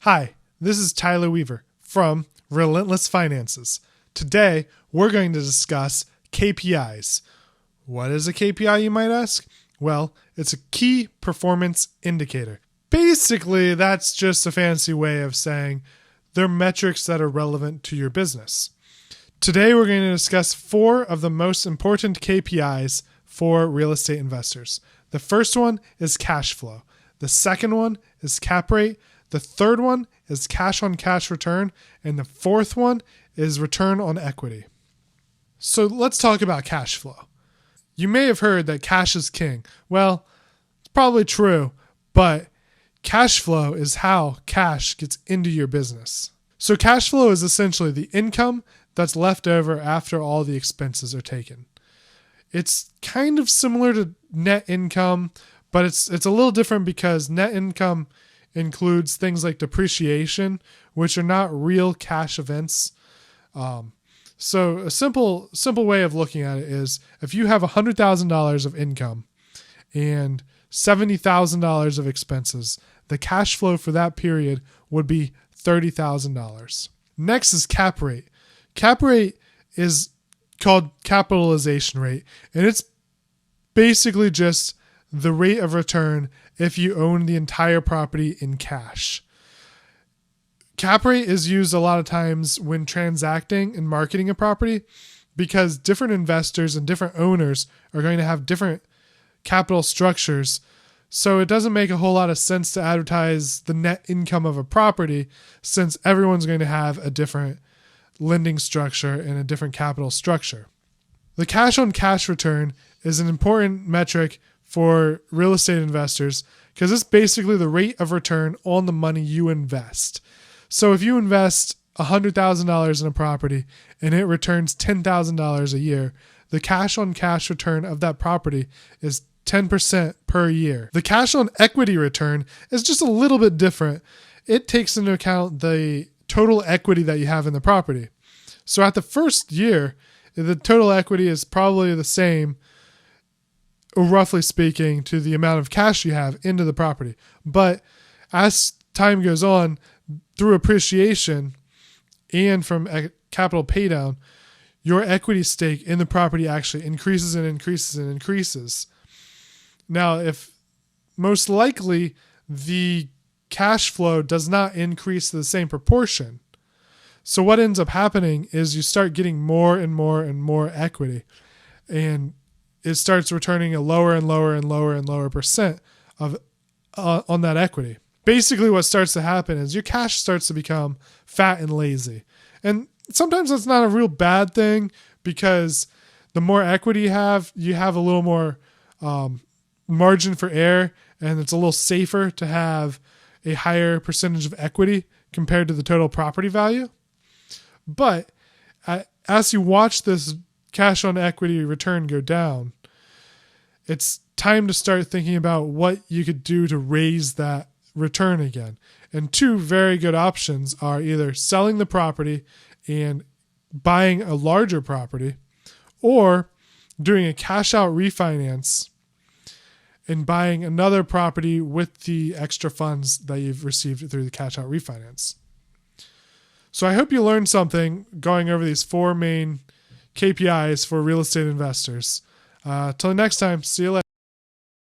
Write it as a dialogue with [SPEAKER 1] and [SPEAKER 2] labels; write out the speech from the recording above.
[SPEAKER 1] Hi, this is Tyler Weaver from Relentless Finances. Today, we're going to discuss KPIs. What is a KPI, you might ask? Well, it's a key performance indicator. Basically, that's just a fancy way of saying they're metrics that are relevant to your business. Today, we're going to discuss 4 of the most important KPIs for real estate investors. The first one is cash flow. The second one is cap rate. The third one is cash on cash return. And the fourth one is return on equity. So let's talk about cash flow. You may have heard that cash is king. Well, it's probably true, but cash flow is how cash gets into your business. So cash flow is essentially the income that's left over after all the expenses are taken. It's kind of similar to net income, but it's a little different because net income includes things like depreciation, which are not real cash events. So a simple way of looking at it is if you have $100,000 of income and $70,000 of expenses, the cash flow for that period would be $30,000. Next is cap rate. Cap rate is called capitalization rate, and it's basically just the rate of return if you own the entire property in cash. Cap rate is used a lot of times when transacting and marketing a property because different investors and different owners are going to have different capital structures. So it doesn't make a whole lot of sense to advertise the net income of a property since everyone's going to have a different lending structure and a different capital structure. The cash on cash return is an important metric for real estate investors because it's basically the rate of return on the money you invest. So if you invest $100,000 in a property and it returns $10,000 a year, the cash on cash return of that property is 10% per year. The cash on equity return is just a little bit different. It takes into account the total equity that you have in the property. So at the first year, the total equity is probably the same, roughly speaking, to the amount of cash you have into the property. But as time goes on, through appreciation and from capital paydown, your equity stake in the property actually increases and increases and increases. Now, if most likely the cash flow does not increase to the same proportion, so what ends up happening is you start getting more and more and more equity, and it starts returning a lower and lower and lower and lower percent of on that equity. Basically, what starts to happen is your cash starts to become fat and lazy. And sometimes that's not a real bad thing because the more equity you have a little more margin for error, and it's a little safer to have a higher percentage of equity compared to the total property value. But as you watch this cash on equity return go down, it's time to start thinking about what you could do to raise that return again. And 2 very good options are either selling the property and buying a larger property, or doing a cash out refinance and buying another property with the extra funds that you've received through the cash out refinance. So I hope you learned something going over these 4 main KPIs for real estate investors. Till next time, see you later.